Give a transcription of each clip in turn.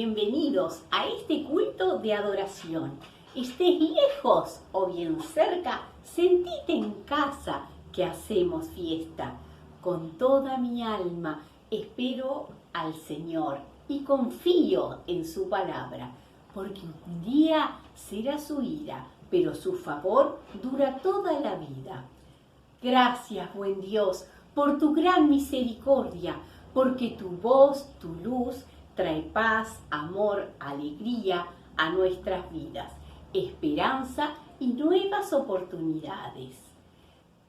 bienvenidos a este culto de adoración. Estés lejos o bien cerca, sentite en casa que hacemos fiesta. Con toda mi alma espero al Señor y confío en su palabra, porque un día será su ira, pero su favor dura toda la vida. Gracias, buen Dios, por tu gran misericordia, porque tu voz, tu luz, trae paz, amor, alegría a nuestras vidas, esperanza y nuevas oportunidades.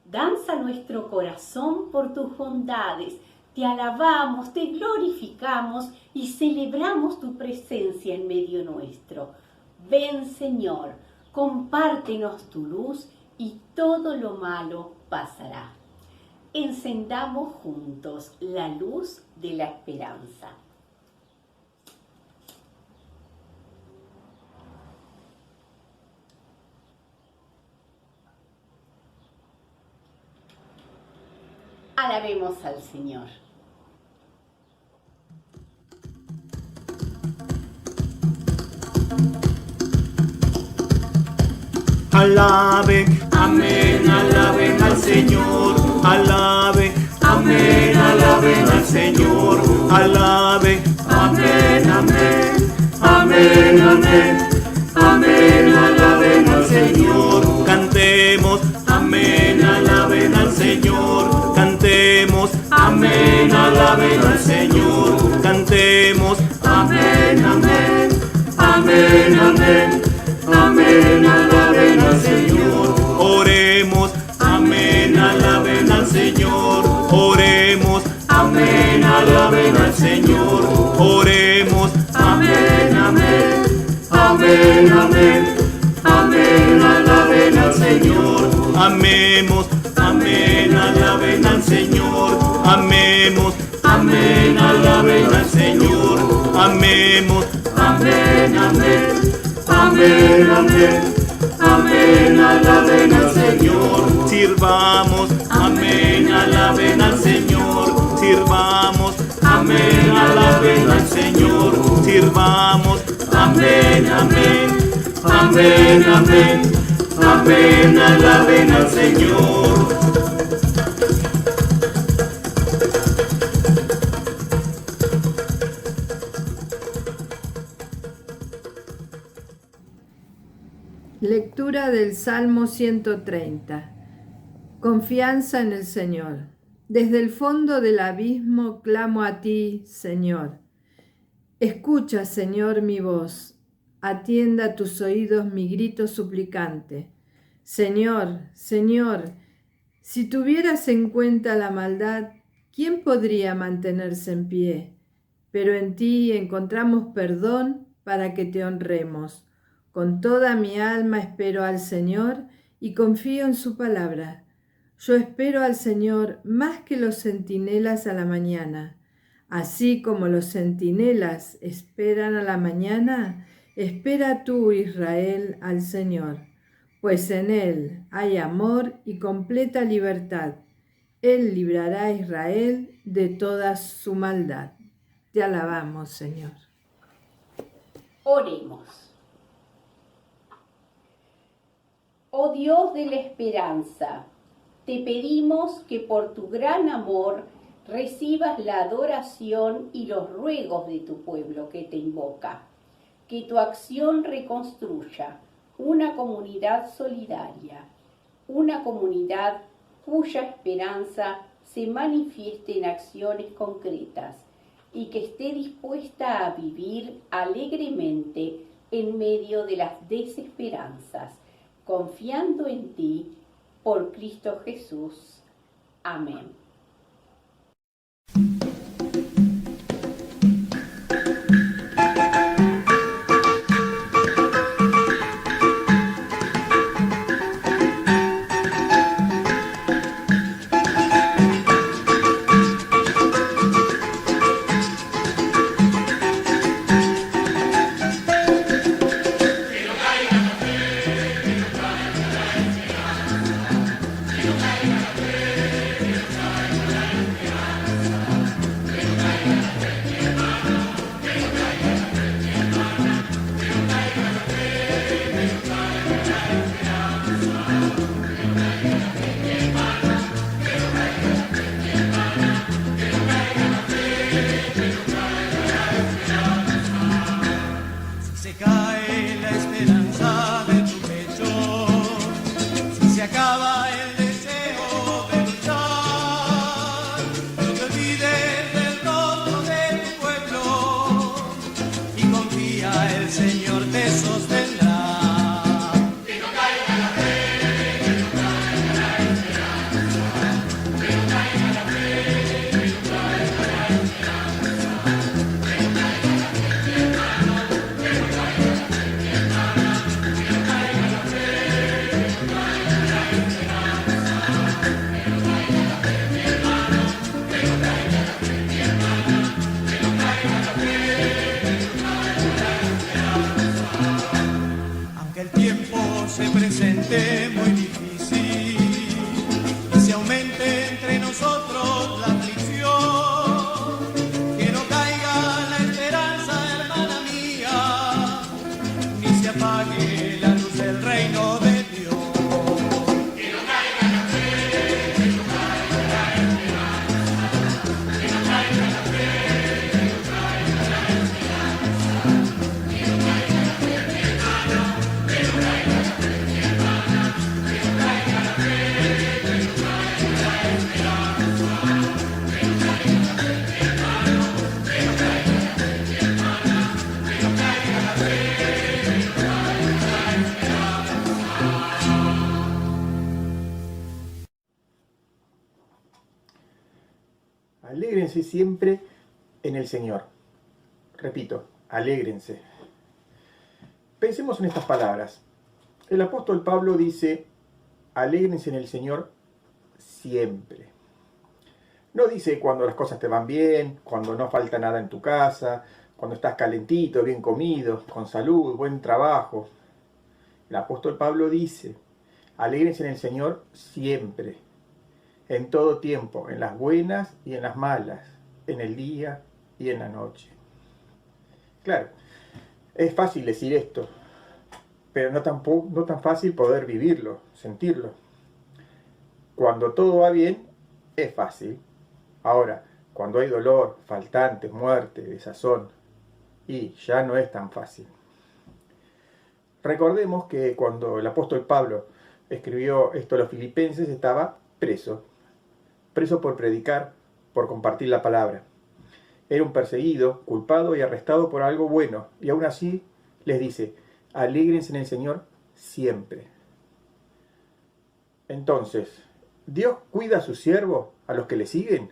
Danza nuestro corazón por tus bondades, te alabamos, te glorificamos y celebramos tu presencia en medio nuestro. Ven, Señor, compártenos tu luz y todo lo malo pasará. Encendamos juntos la luz de la esperanza. Alabemos al Señor. Alaben, amén, alaben al Señor. Alaben, amén, alaben al Señor. Alaben, amén, amén, amén, amén, amén, alaben al Señor. Cantemos, amén, alaben al Señor. Cantemos, amén, alaben al Señor. Cantemos, amén, amén, amén, amén, amén, alaben al Señor. Oremos, amén, alaben al Señor. Oremos, amén, alaben al Señor. Oremos, amén, amén, amén, amén, amén, alaben al Señor. Amemos, amén, alaben al Señor. Amemos, amén, alaben al Señor. Amemos, amén, amén, amén, amén, amén, alaben al Señor. Sirvamos, amén, alaben al Señor. Sirvamos, amén, alaben al Señor. Sirvamos, amén, amén, amén, amén, amén, alaben al Señor. Lectura del Salmo 130. Confianza en el Señor. Desde el fondo del abismo clamo a ti, Señor. Escucha, Señor, mi voz. Atienda a tus oídos mi grito suplicante. Señor, Señor, si tuvieras en cuenta la maldad, ¿quién podría mantenerse en pie? Pero en ti encontramos perdón para que te honremos. Con toda mi alma espero al Señor y confío en su palabra. Yo espero al Señor más que los centinelas a la mañana. Así como los centinelas esperan a la mañana, espera tú, Israel, al Señor, pues en Él hay amor y completa libertad. Él librará a Israel de toda su maldad. Te alabamos, Señor. Oremos. Oh Dios de la esperanza, te pedimos que por tu gran amor recibas la adoración y los ruegos de tu pueblo que te invoca. Que tu acción reconstruya una comunidad solidaria, una comunidad cuya esperanza se manifieste en acciones concretas y que esté dispuesta a vivir alegremente en medio de las desesperanzas, confiando en ti, por Cristo Jesús. Amén. acaba el deseo de luchar. No te olvides del rostro de tu pueblo y confía, el Señor te sostendrá. Que no caiga la fe, que no caiga la esperanza, que no caiga la fe, que no caiga la esperanza, que no caiga la fe, mi hermano, que no caiga la fe, mi hermana, que no caiga la fe, que no caiga la esperanza, que no caiga la fe, mi hermano, que no caiga la fe, mi hermana, que no caiga la fe, que no caiga la esperanza. Aunque el tiempo se presente muy difícil y se aumente entre nosotros la aflicción, que no caiga la esperanza, hermana mía, ni se apague la luz del reino de Dios. Que no caiga la fe, que no caiga la esperanza, que no caiga la fe, que no caiga la esperanza, que no caiga la fe, mi hermano, que no caiga la fe, mi hermana, que no caiga la fe, que no caiga la esperanza, que no caiga la fe, mi hermano, que no caiga la fe, mi hermana, que no caiga la fe, que no caiga la esperanza. Alégrense siempre en el Señor. Repito, alégrense. Pensemos en estas palabras. El apóstol Pablo dice, alégrense en el Señor siempre. No dice cuando las cosas te van bien, cuando no falta nada en tu casa, cuando estás calentito, bien comido, con salud, buen trabajo. El apóstol Pablo dice, alégrense en el Señor siempre, en todo tiempo, en las buenas y en las malas, en el día y en la noche. Claro, es fácil decir esto, pero no tan fácil poder vivirlo, sentirlo. Cuando todo va bien, es fácil. Ahora, cuando hay dolor, faltantes, muerte, desazón, y ya no es tan fácil. Recordemos que cuando el apóstol Pablo escribió esto a los filipenses, estaba preso por predicar, por compartir la palabra. Era un perseguido, culpado y arrestado por algo bueno, y aún así les dice, alégrense en el Señor siempre. Entonces, ¿Dios cuida a sus siervos, a los que le siguen?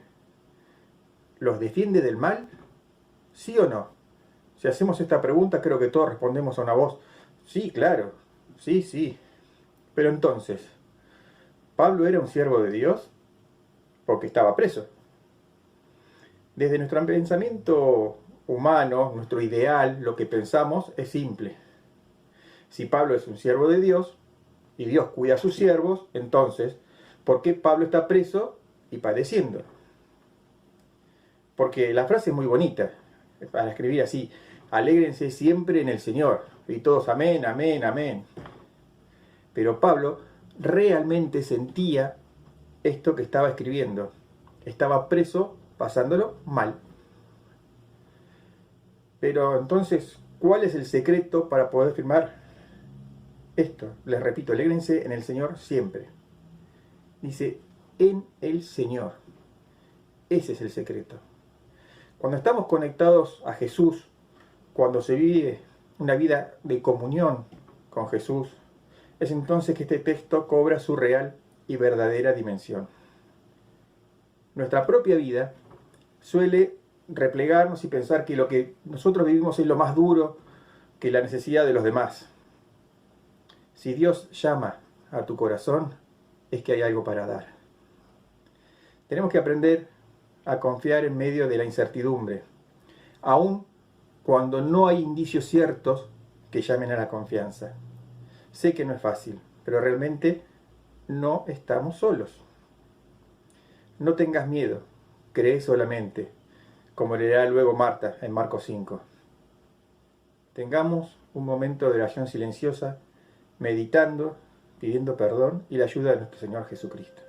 ¿Los defiende del mal? ¿Sí o no? Si hacemos esta pregunta, creo que todos respondemos a una voz, sí, claro, sí, sí. Pero entonces, ¿Pablo era un siervo de Dios? Porque estaba preso. Desde nuestro pensamiento humano, nuestro ideal, lo que pensamos es simple. Si Pablo es un siervo de Dios, y Dios cuida a sus siervos, entonces, ¿por qué Pablo está preso y padeciendo? Porque la frase es muy bonita, para escribir así, alégrense siempre en el Señor, y todos amén, amén, amén. Pero Pablo realmente sentía esto que estaba escribiendo. Estaba preso, pasándolo mal. Pero entonces, ¿cuál es el secreto para poder firmar esto? Les repito, alégrense en el Señor siempre. Dice, en el Señor. Ese es el secreto. Cuando estamos conectados a Jesús, cuando se vive una vida de comunión con Jesús, es entonces que este texto cobra su real y verdadera dimensión. Nuestra propia vida suele replegarnos y pensar que lo que nosotros vivimos es lo más duro que la necesidad de los demás. Si Dios llama a tu corazón, es que hay algo para dar. Tenemos que aprender a confiar en medio de la incertidumbre, aun cuando no hay indicios ciertos que llamen a la confianza. Sé que no es fácil, pero realmente no estamos solos. No tengas miedo, cree solamente, como leerá luego Marta en Marcos 5. Tengamos un momento de oración silenciosa, meditando, pidiendo perdón y la ayuda de nuestro Señor Jesucristo.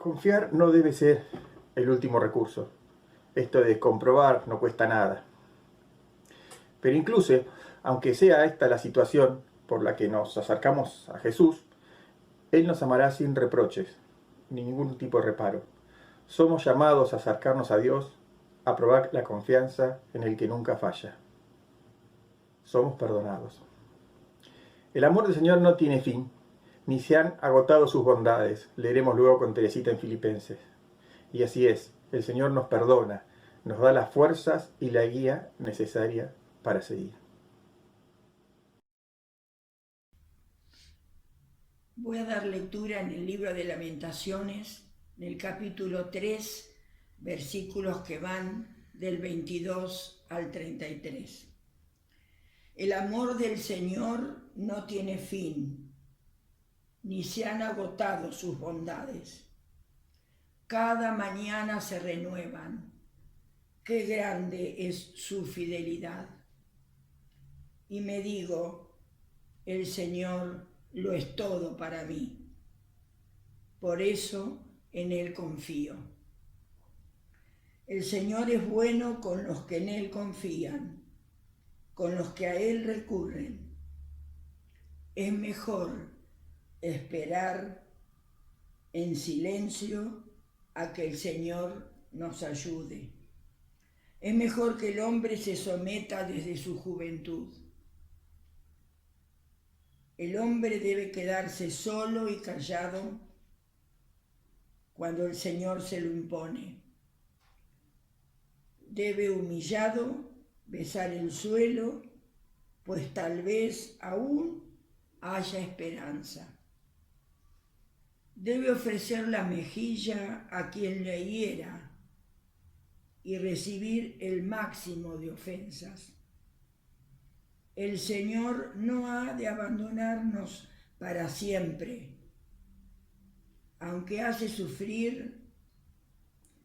Confiar no debe ser el último recurso. Esto de comprobar no cuesta nada. Pero incluso, aunque sea esta la situación por la que nos acercamos a Jesús, Él nos amará sin reproches, ni ningún tipo de reparo. Somos llamados a acercarnos a Dios, a probar la confianza en el que nunca falla. Somos perdonados. El amor del Señor no tiene fin, ni se han agotado sus bondades. Leeremos luego con Teresita en Filipenses. Y así es, el Señor nos perdona, nos da las fuerzas y la guía necesaria para seguir. Voy a dar lectura en el libro de Lamentaciones, en el capítulo 3, versículos que van del 22 al 33. El amor del Señor no tiene fin, ni se han agotado sus bondades. Cada mañana se renuevan. Qué grande es su fidelidad. Y me digo, el Señor lo es todo para mí. Por eso en Él confío. El Señor es bueno con los que en Él confían, con los que a Él recurren. Es mejor esperar en silencio a que el Señor nos ayude. Es mejor que el hombre se someta desde su juventud. El hombre debe quedarse solo y callado cuando el Señor se lo impone. Debe humillado besar el suelo, pues tal vez aún haya esperanza. Debe ofrecer la mejilla a quien le hiera y recibir el máximo de ofensas. El Señor no ha de abandonarnos para siempre. Aunque hace sufrir,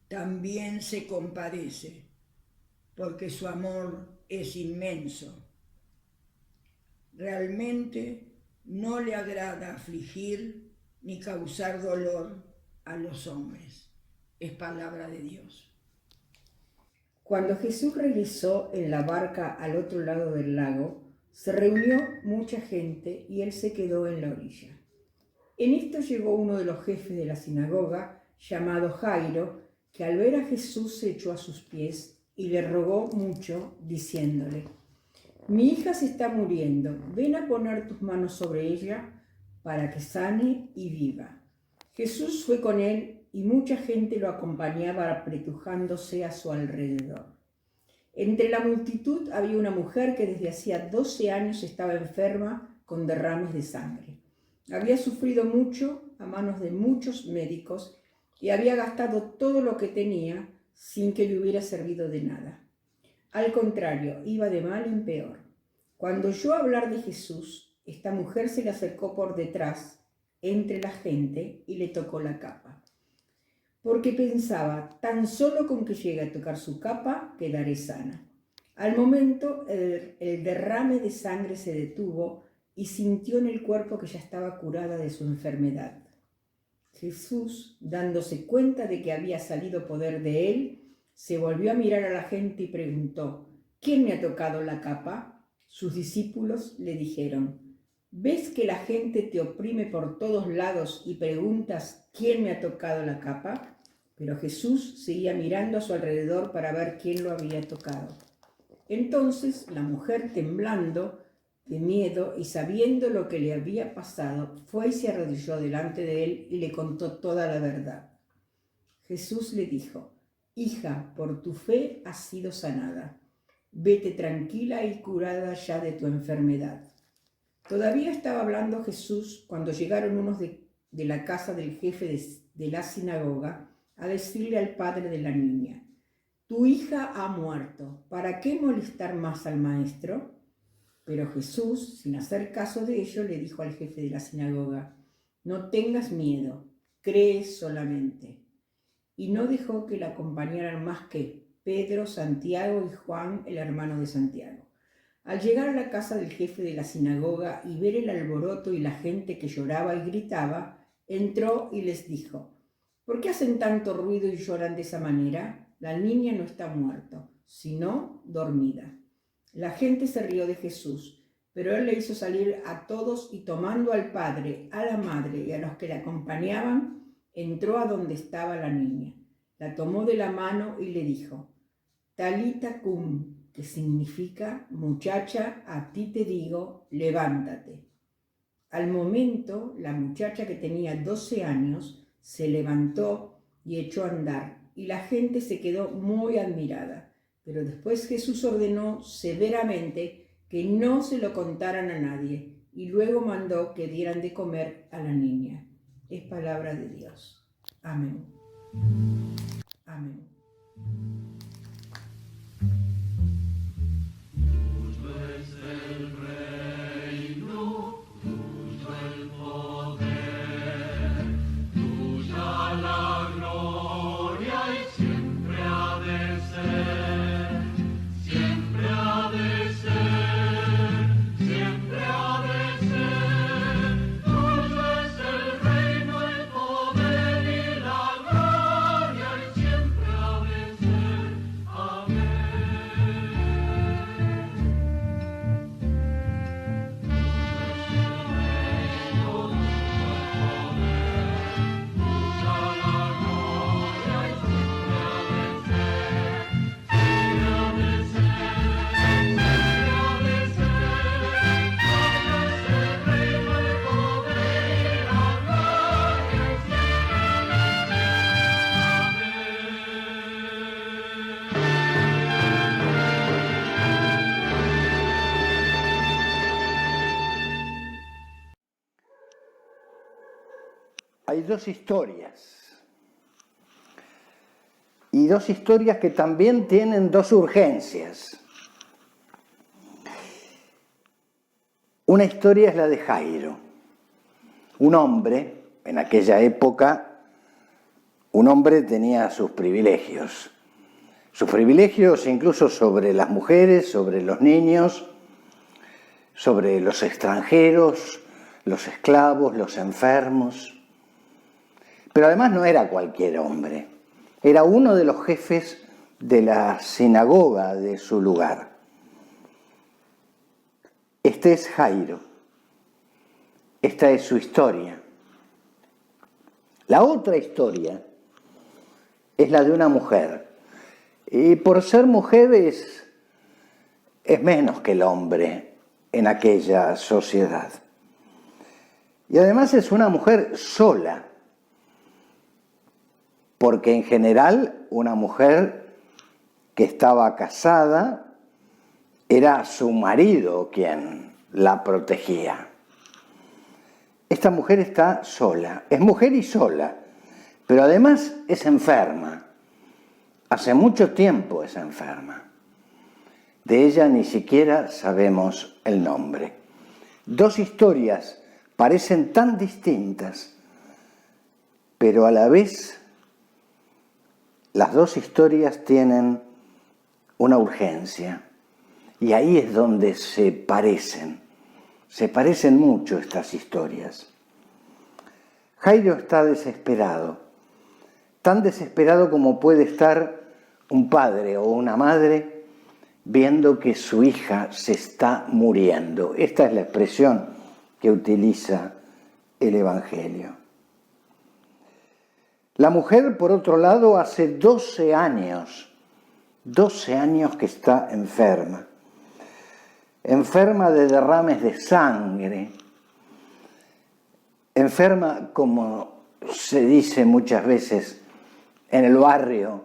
también se compadece, porque su amor es inmenso. Realmente no le agrada afligir ni causar dolor a los hombres. Es palabra de Dios. Cuando Jesús regresó en la barca al otro lado del lago, se reunió mucha gente y él se quedó en la orilla. En esto llegó uno de los jefes de la sinagoga, llamado Jairo, que al ver a Jesús se echó a sus pies y le rogó mucho, diciéndole: «Mi hija se está muriendo, ven a poner tus manos sobre ella para que sane y viva». Jesús fue con él y mucha gente lo acompañaba apretujándose a su alrededor. Entre la multitud había una mujer que desde hacía 12 años estaba enferma con derrames de sangre. Había sufrido mucho a manos de muchos médicos y había gastado todo lo que tenía sin que le hubiera servido de nada. Al contrario, iba de mal en peor. Cuando oyó hablar de Jesús, esta mujer se le acercó por detrás, entre la gente, y le tocó la capa. Porque pensaba, tan solo con que llegue a tocar su capa, quedaré sana. Al momento, el derrame de sangre se detuvo y sintió en el cuerpo que ya estaba curada de su enfermedad. Jesús, dándose cuenta de que había salido poder de él, se volvió a mirar a la gente y preguntó: ¿Quién me ha tocado la capa? Sus discípulos le dijeron: ¿Ves que la gente te oprime por todos lados y preguntas quién me ha tocado la capa? Pero Jesús seguía mirando a su alrededor para ver quién lo había tocado. Entonces la mujer, temblando de miedo y sabiendo lo que le había pasado, fue y se arrodilló delante de él y le contó toda la verdad. Jesús le dijo: «Hija, por tu fe has sido sanada. Vete tranquila y curada ya de tu enfermedad». Todavía estaba hablando Jesús cuando llegaron unos de la casa del jefe de la sinagoga a decirle al padre de la niña: «Tu hija ha muerto, ¿para qué molestar más al maestro?». Pero Jesús, sin hacer caso de ello, le dijo al jefe de la sinagoga: «No tengas miedo, cree solamente». Y no dejó que la acompañaran más que Pedro, Santiago y Juan, el hermano de Santiago. Al llegar a la casa del jefe de la sinagoga y ver el alboroto y la gente que lloraba y gritaba, entró y les dijo: ¿Por qué hacen tanto ruido y lloran de esa manera? La niña no está muerta, sino dormida. La gente se rió de Jesús, pero él le hizo salir a todos y tomando al padre, a la madre y a los que la acompañaban, entró a donde estaba la niña. La tomó de la mano y le dijo, Talita cum, que significa, muchacha, a ti te digo, levántate. Al momento, la muchacha que tenía 12 años se levantó y echó a andar, y la gente se quedó muy admirada. Pero después Jesús ordenó severamente que no se lo contaran a nadie, y luego mandó que dieran de comer a la niña. Es palabra de Dios. Amén. Amén. Hay dos historias. Y dos historias que también tienen dos urgencias. Una historia es la de Jairo, un hombre, en aquella época, un hombre tenía sus privilegios incluso sobre las mujeres, sobre los niños, sobre los extranjeros, los esclavos, los enfermos. Pero además no era cualquier hombre, era uno de los jefes de la sinagoga de su lugar. Este es Jairo, esta es su historia. La otra historia es la de una mujer, y por ser mujer es menos que el hombre en aquella sociedad. Y además es una mujer sola, porque en general una mujer que estaba casada era su marido quien la protegía. Esta mujer está sola, es mujer y sola, pero además es enferma. Hace mucho tiempo es enferma. De ella ni siquiera sabemos el nombre. Dos historias parecen tan distintas, pero a la vez las dos historias tienen una urgencia. Y ahí es donde se parecen mucho estas historias. Jairo está desesperado, tan desesperado como puede estar un padre o una madre viendo que su hija se está muriendo. Esta es la expresión que utiliza el Evangelio. La mujer, por otro lado, hace 12 años que está enferma. Enferma de derrames de sangre, enferma, como se dice muchas veces en el barrio,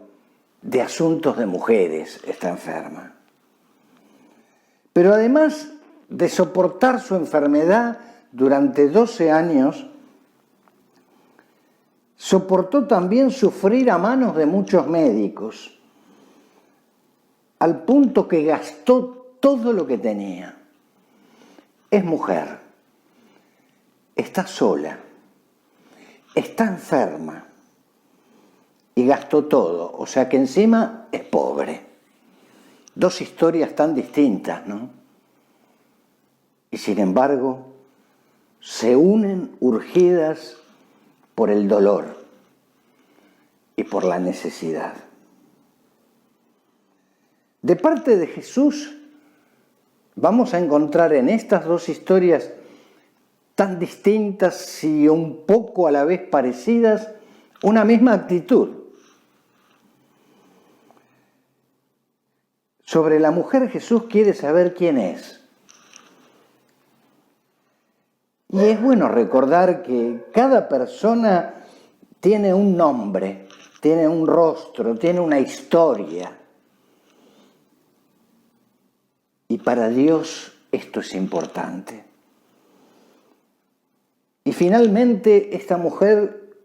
de asuntos de mujeres, está enferma. Pero además de soportar su enfermedad durante 12 años, soportó también sufrir a manos de muchos médicos, al punto que gastó todo lo que tenía. Es mujer, está sola, está enferma y gastó todo, o sea que encima es pobre. Dos historias tan distintas, ¿no? Y sin embargo, se unen urgidas por el dolor. y por la necesidad. De parte de Jesús, vamos a encontrar en estas dos historias tan distintas y un poco a la vez parecidas, una misma actitud. Sobre la mujer, Jesús quiere saber quién es. Y es bueno recordar que cada persona tiene un nombre, tiene un rostro, tiene una historia. Y para Dios esto es importante. Y finalmente esta mujer,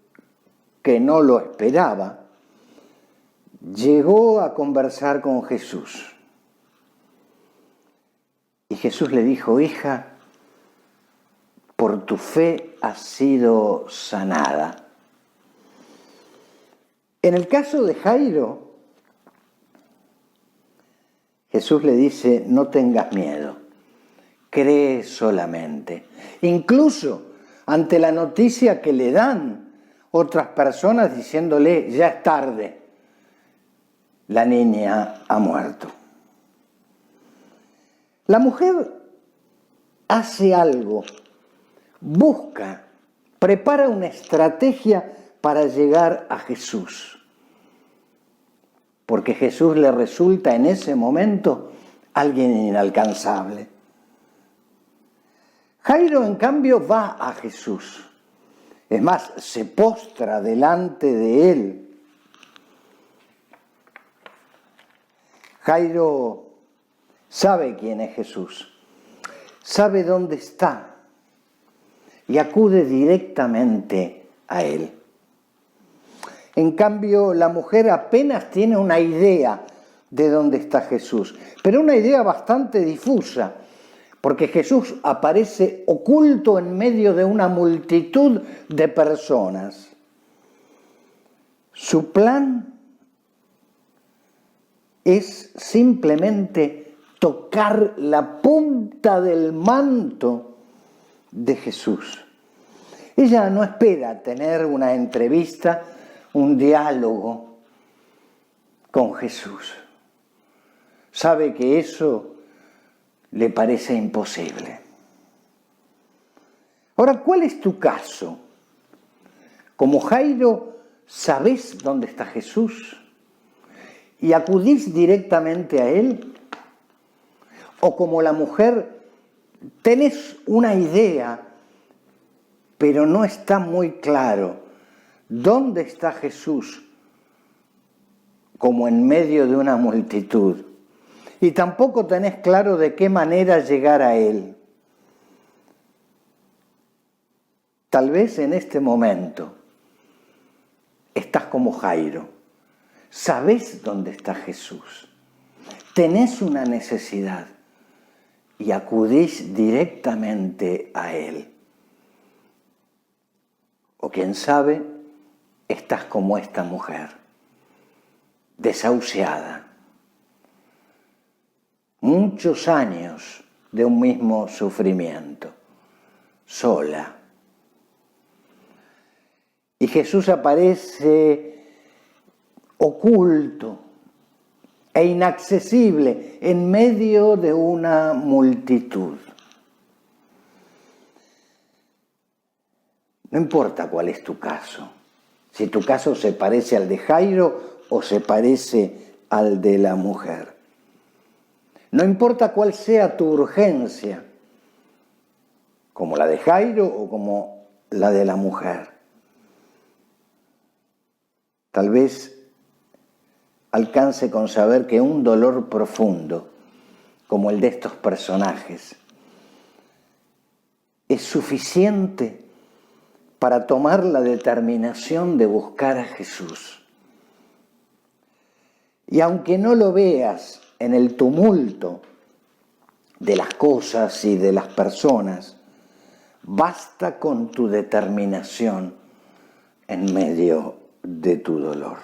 que no lo esperaba, llegó a conversar con Jesús. Y Jesús le dijo: hija, por tu fe has sido sanada. En el caso de Jairo, Jesús le dice: no tengas miedo, cree solamente. Incluso ante la noticia que le dan otras personas diciéndole: ya es tarde, la niña ha muerto. La mujer hace algo, busca, prepara una estrategia para llegar a Jesús, porque Jesús le resulta en ese momento alguien inalcanzable. Jairo, en cambio, va a Jesús. Es más, se postra delante de él. Jairo sabe quién es Jesús, sabe dónde está y acude directamente a él. En cambio, la mujer apenas tiene una idea de dónde está Jesús, pero una idea bastante difusa, porque Jesús aparece oculto en medio de una multitud de personas. Su plan es simplemente tocar la punta del manto de Jesús. Ella no espera tener una entrevista, un diálogo con Jesús. Sabe que eso le parece imposible. Ahora, ¿cuál es tu caso? Como Jairo, ¿sabés dónde está Jesús? ¿Y acudís directamente a él? ¿O como la mujer, tenés una idea, pero no está muy claro dónde está Jesús, como en medio de una multitud? Y tampoco tenés claro de qué manera llegar a él. Tal vez en este momento estás como Jairo. Sabés dónde está Jesús. Tenés una necesidad y acudís directamente a él. O quién sabe, estás como esta mujer, desahuciada. Muchos años de un mismo sufrimiento, sola. Y Jesús aparece oculto e inaccesible en medio de una multitud. No importa cuál es tu caso, si tu caso se parece al de Jairo o se parece al de la mujer. No importa cuál sea tu urgencia, como la de Jairo o como la de la mujer. Tal vez alcance con saber que un dolor profundo, como el de estos personajes, es suficiente para tomar la determinación de buscar a Jesús. Y aunque no lo veas en el tumulto de las cosas y de las personas, basta con tu determinación en medio de tu dolor.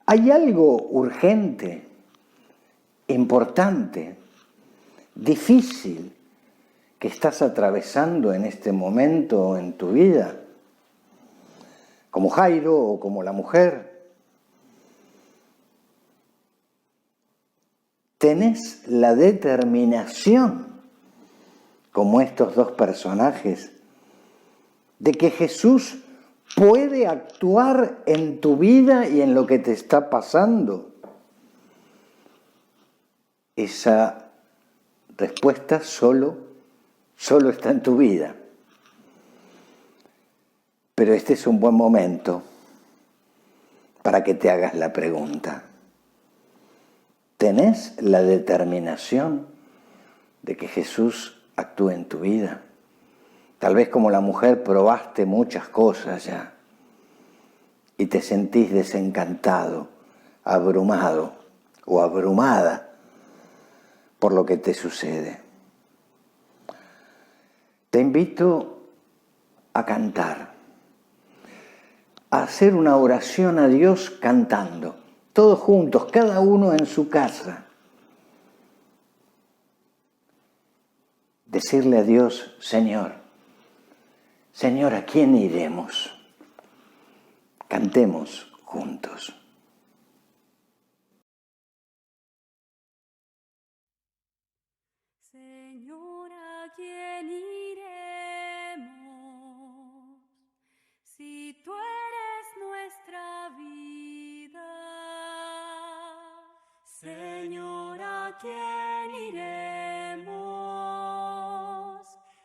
Hay algo urgente, importante, difícil que estás atravesando en este momento en tu vida. como Jairo o como la mujer. ¿Tenés la determinación, como estos dos personajes, de que Jesús puede actuar en tu vida y en lo que te está pasando? Esa respuesta solo está en tu vida. Pero este es un buen momento para que te hagas la pregunta. ¿Tenés la determinación de que Jesús actúe en tu vida? Tal vez como la mujer probaste muchas cosas ya y te sentís desencantado, abrumado o abrumada por lo que te sucede. Te invito a cantar, a hacer una oración a Dios cantando, todos juntos, cada uno en su casa. Decirle a Dios, Señor, ¿a quién iremos? Cantemos juntos. Señor, ¿a quién iremos? Si tú eres nuestra vida. Señor, ¿a quién iremos?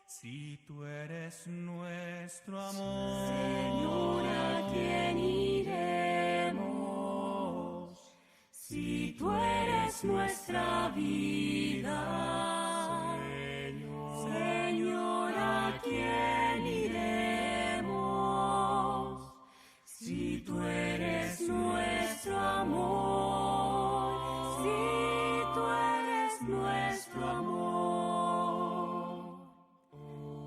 Si tú eres nuestro amor. Señor, ¿a quién iremos? Si tú eres nuestra vida. Señor, ¿a quién iremos? Si tú eres nuestro amor, si tú eres nuestro amor.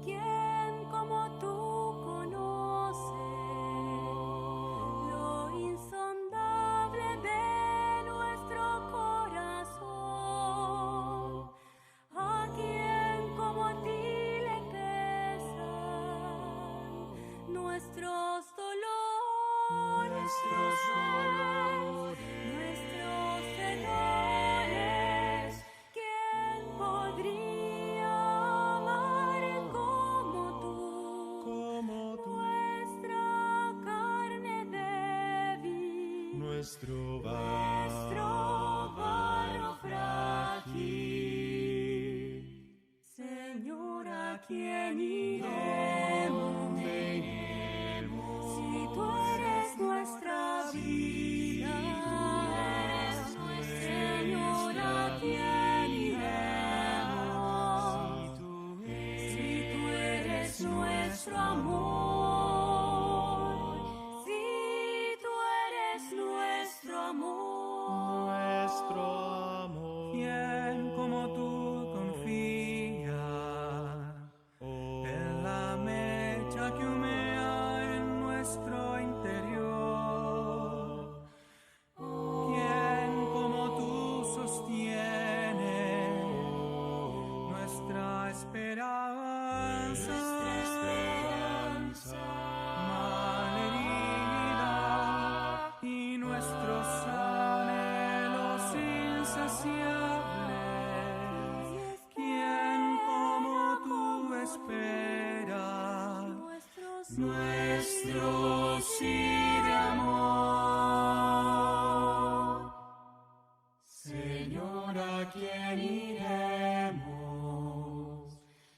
¿Quién como tú conoce lo insondable de nuestro corazón? ¿A quién como a ti le pesan nuestros dolores, nuestros errores? ¿Quién podría amar como tú? Nuestra carne débil, Nuestro barro frágil. Señor, ¿a quién iremos? Si tú eres nuestra vida. Señor, ¿a quién iremos? Si tú eres nuestro amor. Si tú eres nuestro amor. nuestro amor. ¿Quién como tú confía en la mecha que humea en nuestro interior? ¿Quién como tú sostiene nuestra esperanza? Malherida y nuestros anhelos insaciables. ¿Quién como tú espera nuestro sí de amor? Señor, ¿a quién iremos?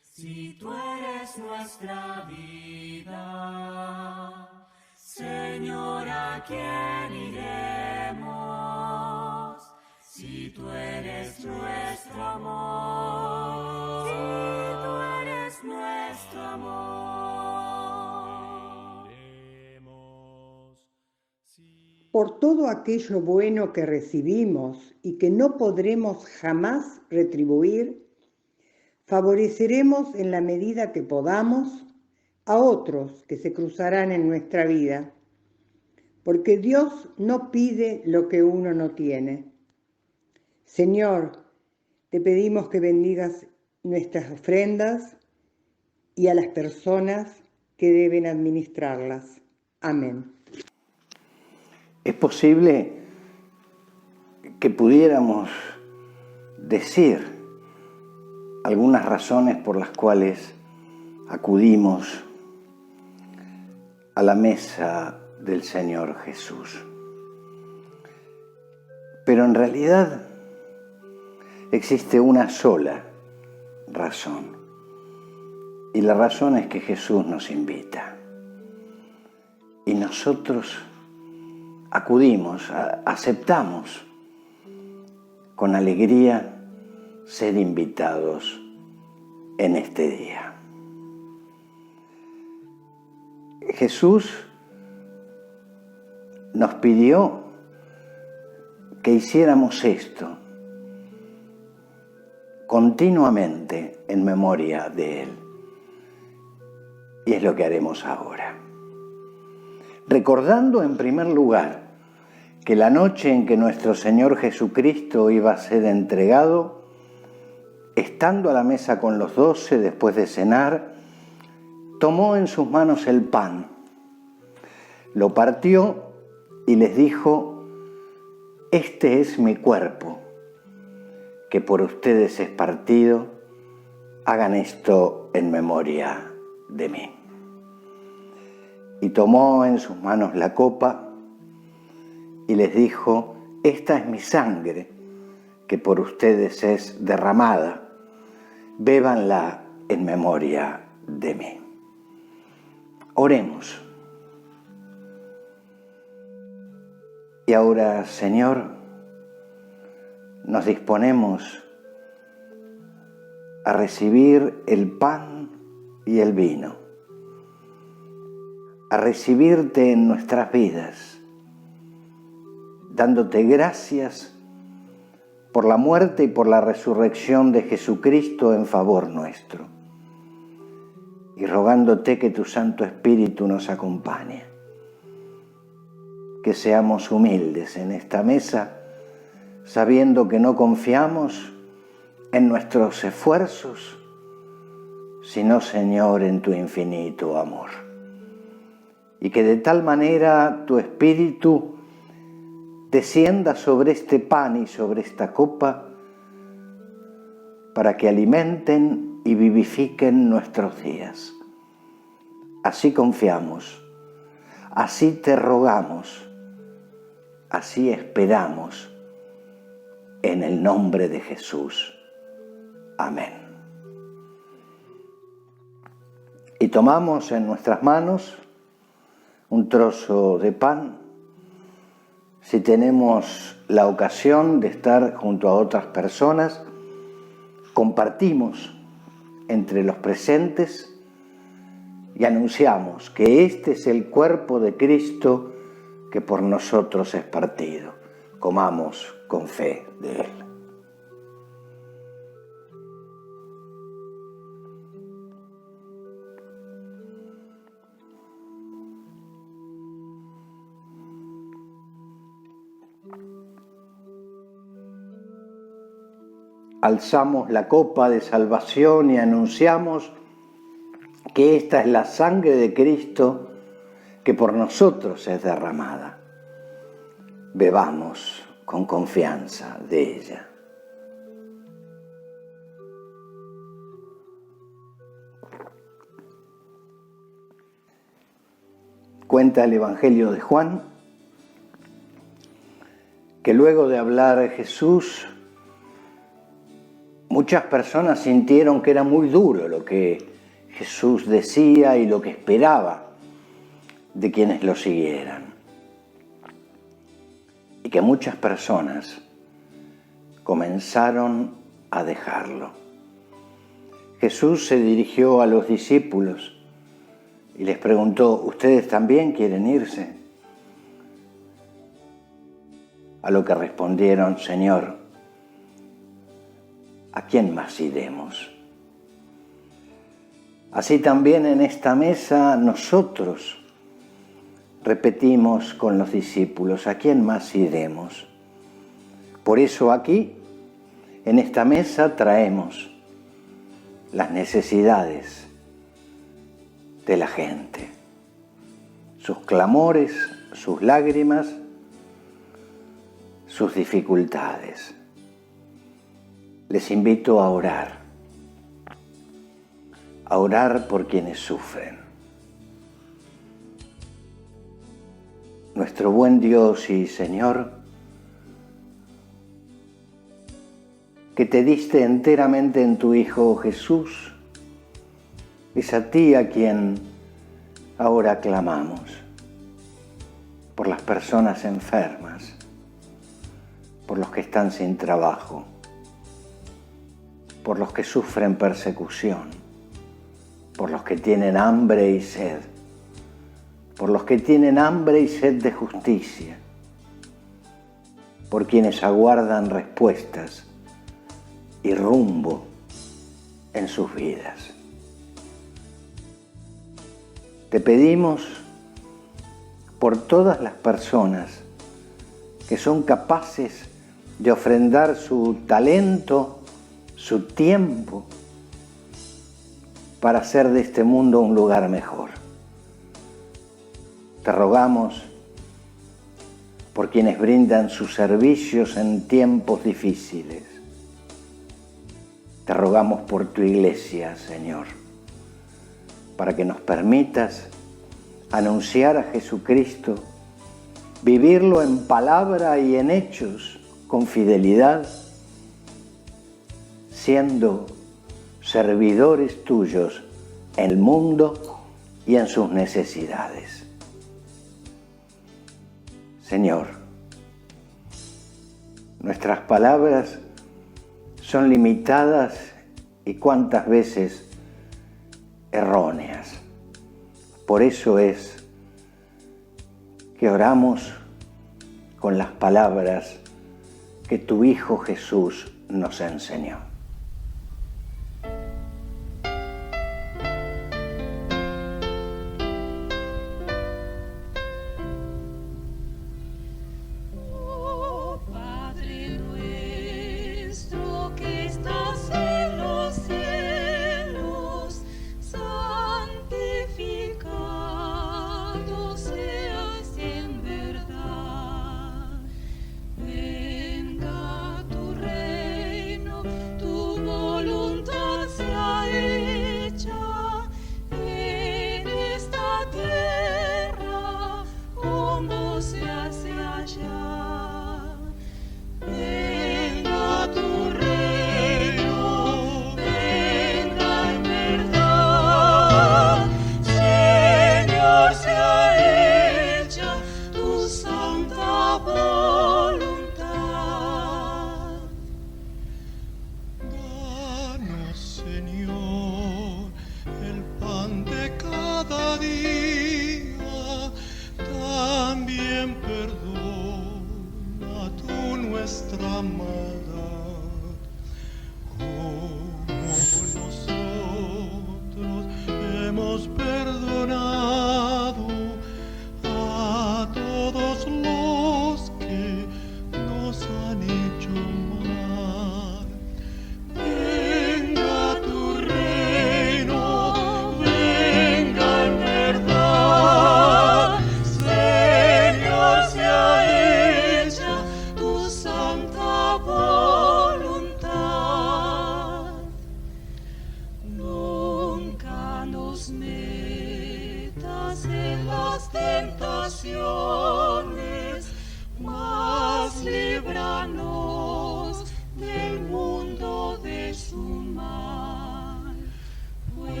Si tú eres nuestra vida. Señor, ¿a quién iremos? Si tú eres nuestro amor. Si tú eres nuestro amor. Por todo aquello bueno que recibimos y que no podremos jamás retribuir, favoreceremos en la medida que podamos a otros que se cruzarán en nuestra vida, porque Dios no pide lo que uno no tiene. Señor, te pedimos que bendigas nuestras ofrendas y a las personas que deben administrarlas. Amén. Es posible que pudiéramos decir algunas razones por las cuales acudimos a la mesa del Señor Jesús. Pero en realidad existe una sola razón. Y la razón es que Jesús nos invita. Y nosotros acudimos, aceptamos con alegría ser invitados en este día. Jesús nos pidió que hiciéramos esto continuamente en memoria de Él. Y es lo que haremos ahora. Recordando en primer lugar que la noche en que nuestro Señor Jesucristo iba a ser entregado, estando a la mesa con los 12 después de cenar, tomó en sus manos el pan, lo partió y les dijo: este es mi cuerpo, que por ustedes es partido, hagan esto en memoria de mí. Y tomó en sus manos la copa y les dijo: esta es mi sangre, que por ustedes es derramada, bébanla en memoria de mí. Oremos. Y ahora, Señor, nos disponemos a recibir el pan y el vino, a recibirte en nuestras vidas, dándote gracias por la muerte y por la resurrección de Jesucristo en favor nuestro, y rogándote que tu Santo Espíritu nos acompañe, que seamos humildes en esta mesa, sabiendo que no confiamos en nuestros esfuerzos, sino, Señor, en tu infinito amor. Y que de tal manera tu Espíritu descienda sobre este pan y sobre esta copa, para que alimenten y vivifiquen nuestros días. Así confiamos, así te rogamos, así esperamos, en el nombre de Jesús. Amén. Y tomamos en nuestras manos un trozo de pan. Si tenemos la ocasión de estar junto a otras personas, compartimos entre los presentes y anunciamos que este es el cuerpo de Cristo que por nosotros es partido. Comamos con fe de Él. Alzamos la copa de salvación y anunciamos que esta es la sangre de Cristo que por nosotros es derramada. Bebamos con confianza de ella. Cuenta el Evangelio de Juan que luego de hablar Jesús, muchas personas sintieron que era muy duro lo que Jesús decía y lo que esperaba de quienes lo siguieran. Y que muchas personas comenzaron a dejarlo. Jesús se dirigió a los discípulos y les preguntó: ¿ustedes también quieren irse? A lo que respondieron: Señor, ¿a quién más iremos? Así también en esta mesa nosotros repetimos con los discípulos: ¿a quién más iremos? Por eso aquí, en esta mesa, traemos las necesidades de la gente, sus clamores, sus lágrimas, sus dificultades. Les invito a orar por quienes sufren. Nuestro buen Dios y Señor, que te diste enteramente en tu Hijo Jesús, es a ti a quien ahora clamamos, por las personas enfermas, por los que están sin trabajo, por los que sufren persecución, por los que tienen hambre y sed, por los que tienen hambre y sed de justicia, por quienes aguardan respuestas y rumbo en sus vidas. Te pedimos por todas las personas que son capaces de ofrendar su talento, su tiempo, para hacer de este mundo un lugar mejor. Te rogamos por quienes brindan sus servicios en tiempos difíciles. Te rogamos por tu iglesia, Señor, para que nos permitas anunciar a Jesucristo, vivirlo en palabra y en hechos con fidelidad, siendo servidores tuyos en el mundo y en sus necesidades. Señor, nuestras palabras son limitadas y cuántas veces erróneas. Por eso es que oramos con las palabras que tu Hijo Jesús nos enseñó.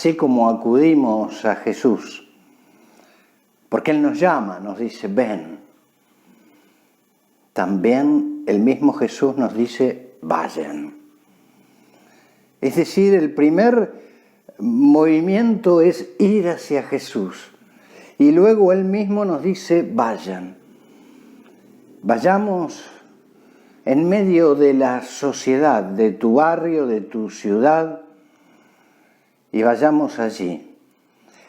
Así como acudimos a Jesús, porque Él nos llama, nos dice, ven. También el mismo Jesús nos dice, vayan. Es decir, el primer movimiento es ir hacia Jesús. Y luego Él mismo nos dice, vayan. Vayamos en medio de la sociedad, de tu barrio, de tu ciudad, y vayamos allí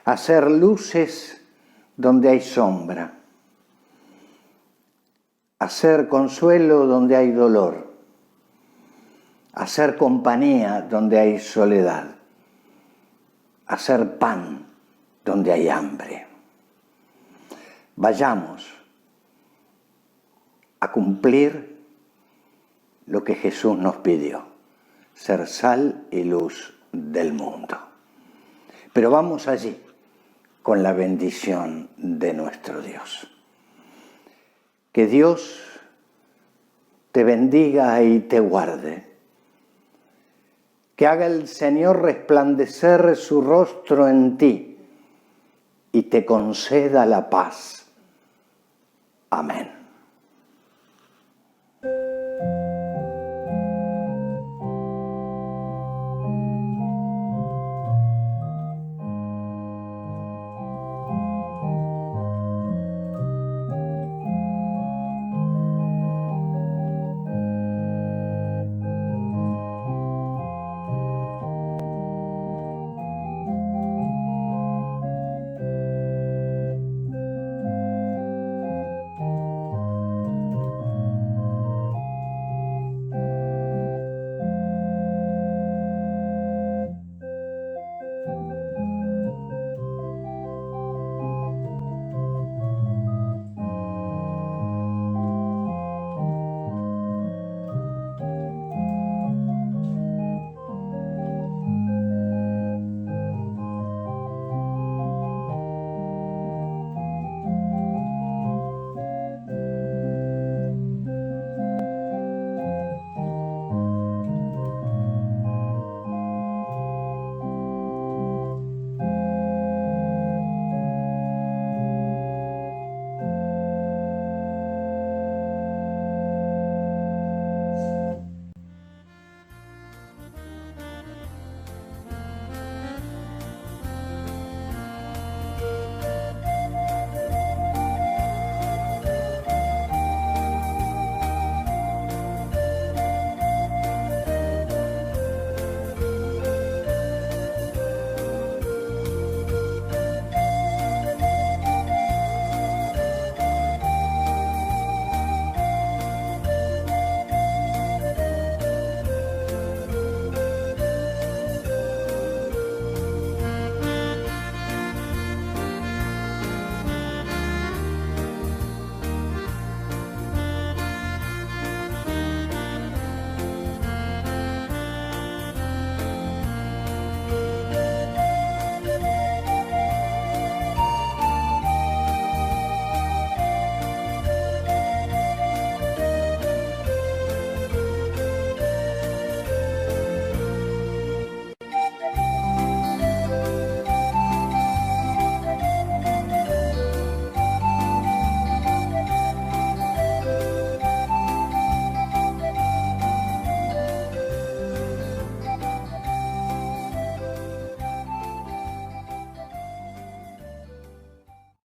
a hacer luces donde hay sombra, a hacer consuelo donde hay dolor, a hacer compañía donde hay soledad, a hacer pan donde hay hambre. Vayamos a cumplir lo que Jesús nos pidió, ser sal y luz del mundo. Pero vamos allí con la bendición de nuestro Dios. Que Dios te bendiga y te guarde. Que haga el Señor resplandecer su rostro en ti y te conceda la paz. Amén.